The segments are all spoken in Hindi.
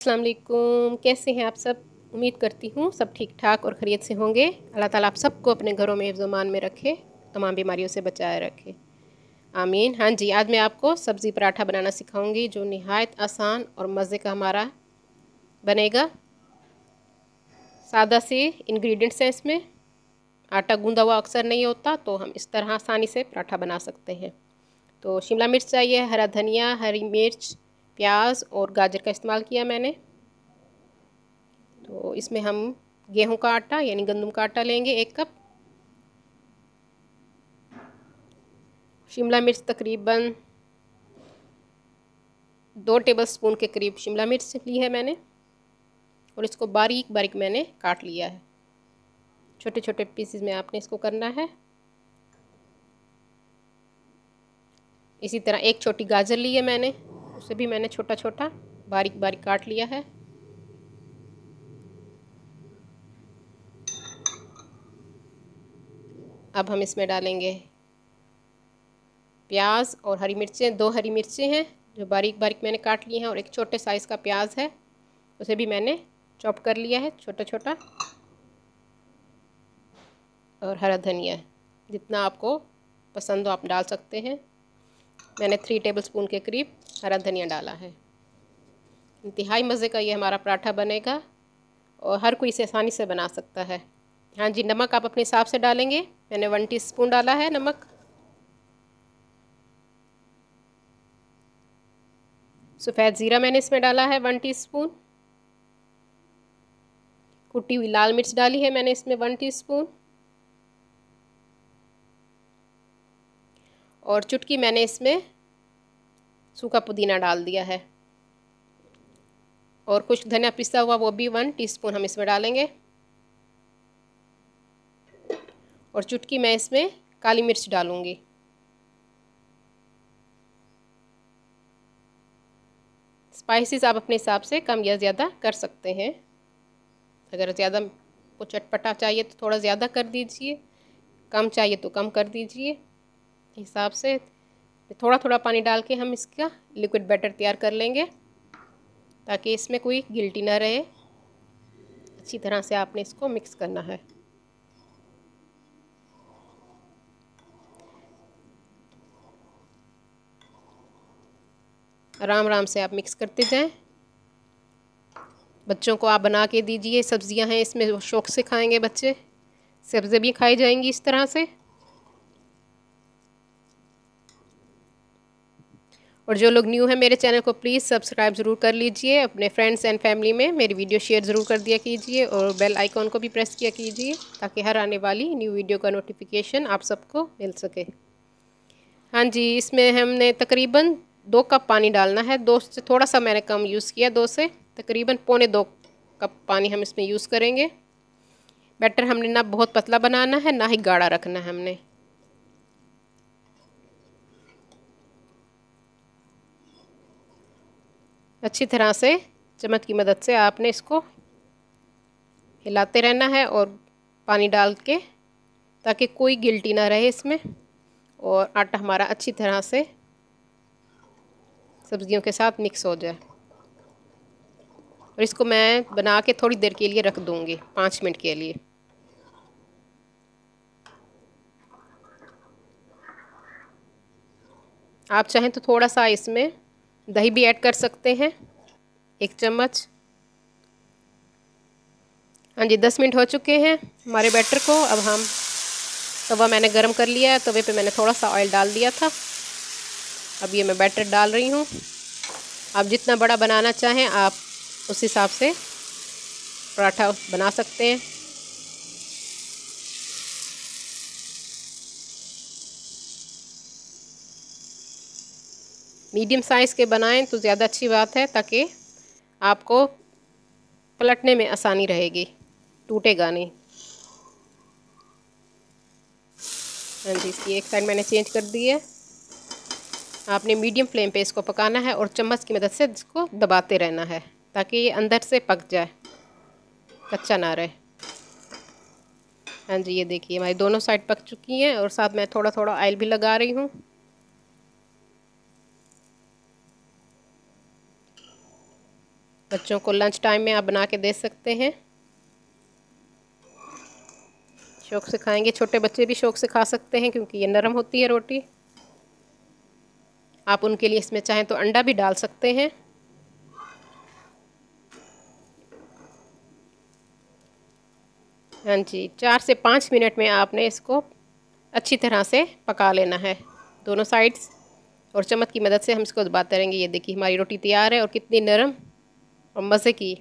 अस्सलाम वालेकुम। कैसे हैं आप सब? उम्मीद करती हूँ सब ठीक ठाक और खैरियत से होंगे। अल्लाह ताला आप सबको अपने घरों में हिफ्ज़-ओ-अमान में रखे, तमाम बीमारियों से बचाए रखे, आमीन। हाँ जी, आज मैं आपको सब्ज़ी पराठा बनाना सिखाऊंगी जो निहायत आसान और मज़े का हमारा बनेगा। सादा से इंग्रेडिएंट्स हैं इसमें। आटा गूंदा हुआ अक्सर नहीं होता, तो हम इस तरह आसानी से पराठा बना सकते हैं। तो शिमला मिर्च चाहिए, हरा धनिया, हरी मिर्च, प्याज और गाजर का इस्तेमाल किया मैंने। तो इसमें हम गेहूं का आटा यानी गंदम का आटा लेंगे 1 कप। शिमला मिर्च तकरीबन 2 टेबलस्पून के करीब शिमला मिर्च ली है मैंने और इसको बारीक बारीक मैंने काट लिया है। छोटे छोटे पीसेस में आपने इसको करना है। इसी तरह 1 छोटी गाजर ली है मैंने, उसे भी मैंने छोटा छोटा बारीक बारीक काट लिया है। अब हम इसमें डालेंगे प्याज और हरी मिर्चें। 2 हरी मिर्चें हैं जो बारीक बारीक मैंने काट ली हैं और 1 छोटे साइज़ का प्याज है, उसे भी मैंने चॉप कर लिया है छोटा छोटा। और हरा धनिया जितना आपको पसंद हो आप डाल सकते हैं। मैंने 3 टेबलस्पून के करीब हरा धनिया डाला है। इंतहाई मज़े का ये हमारा पराठा बनेगा और हर कोई इसे आसानी से बना सकता है। हाँ जी, नमक आप अपने हिसाब से डालेंगे। मैंने 1 टीस्पून डाला है नमक। सफ़ेद ज़ीरा मैंने इसमें डाला है 1 टीस्पून। कुटी हुई लाल मिर्च डाली है मैंने इसमें 1 टीस्पून। और चुटकी मैंने इसमें सूखा पुदीना डाल दिया है और कुछ धनिया पिसा हुआ वो भी 1 टीस्पून हम इसमें डालेंगे। और चुटकी मैं इसमें काली मिर्च डालूँगी। स्पाइसेस आप अपने हिसाब से कम या ज़्यादा कर सकते हैं। अगर ज़्यादा को चटपटा चाहिए तो थोड़ा ज़्यादा कर दीजिए, कम चाहिए तो कम कर दीजिए हिसाब से। थोड़ा थोड़ा पानी डाल के हम इसका लिक्विड बैटर तैयार कर लेंगे ताकि इसमें कोई गिल्टी ना रहे। अच्छी तरह से आपने इसको मिक्स करना है। आराम आराम से आप मिक्स करते जाएं। बच्चों को आप बना के दीजिए, सब्जियां हैं इसमें शौक़ से खाएंगे बच्चे। सब्ज़ी भी खाई जाएंगी इस तरह से। और जो लोग न्यू हैं मेरे चैनल को प्लीज़ सब्सक्राइब ज़रूर कर लीजिए। अपने फ्रेंड्स एंड फैमिली में मेरी वीडियो शेयर ज़रूर कर दिया कीजिए और बेल आइकॉन को भी प्रेस किया कीजिए ताकि हर आने वाली न्यू वीडियो का नोटिफिकेशन आप सबको मिल सके। हाँ जी, इसमें हमने तकरीबन 2 कप पानी डालना है। 2 से थोड़ा सा मैंने कम यूज़ किया, 2 से तकरीबन पौने 2 कप पानी हम इसमें यूज़ करेंगे। बैटर हमने ना बहुत पतला बनाना है ना ही गाढ़ा रखना है हमने। अच्छी तरह से चम्मच की मदद से आपने इसको हिलाते रहना है और पानी डाल के ताकि कोई गिल्टी ना रहे इसमें और आटा हमारा अच्छी तरह से सब्जियों के साथ मिक्स हो जाए। और इसको मैं बना के थोड़ी देर के लिए रख दूँगी, 5 मिनट के लिए। आप चाहें तो थोड़ा सा इसमें दही भी ऐड कर सकते हैं, 1 चम्मच। हाँ जी, 10 मिनट हो चुके हैं हमारे बैटर को। अब हम तवा मैंने गरम कर लिया है, तवे पे मैंने थोड़ा सा ऑयल डाल दिया था। अब ये मैं बैटर डाल रही हूँ। आप जितना बड़ा बनाना चाहें आप उस हिसाब से पराठा बना सकते हैं। मीडियम साइज़ के बनाएं तो ज़्यादा अच्छी बात है ताकि आपको पलटने में आसानी रहेगी, टूटेगा नहीं। हाँ जी, इसकी एक साइड मैंने चेंज कर दी है। आपने मीडियम फ्लेम पे इसको पकाना है और चम्मच की मदद से इसको दबाते रहना है ताकि ये अंदर से पक जाए, कच्चा ना रहे। हाँ जी, ये देखिए हमारी दोनों साइड पक चुकी हैं और साथ में थोड़ा थोड़ा ऑयल भी लगा रही हूँ। बच्चों को लंच टाइम में आप बना के दे सकते हैं, शौक़ से खाएंगे। छोटे बच्चे भी शौक़ से खा सकते हैं क्योंकि ये नरम होती है रोटी। आप उनके लिए इसमें चाहें तो अंडा भी डाल सकते हैं। हाँ जी, 4 से 5 मिनट में आपने इसको अच्छी तरह से पका लेना है दोनों साइड्स, और चम्मच की मदद से हम इसको दबाते रहेंगे। ये देखिए हमारी रोटी तैयार है और कितनी नरम और मज़े की।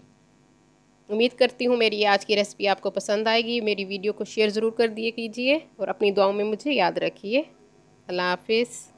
उम्मीद करती हूँ मेरी आज की रेसिपी आपको पसंद आएगी। मेरी वीडियो को शेयर ज़रूर कर दिए कीजिए और अपनी दुआओं में मुझे याद रखिए। अल्लाह हाफिज़।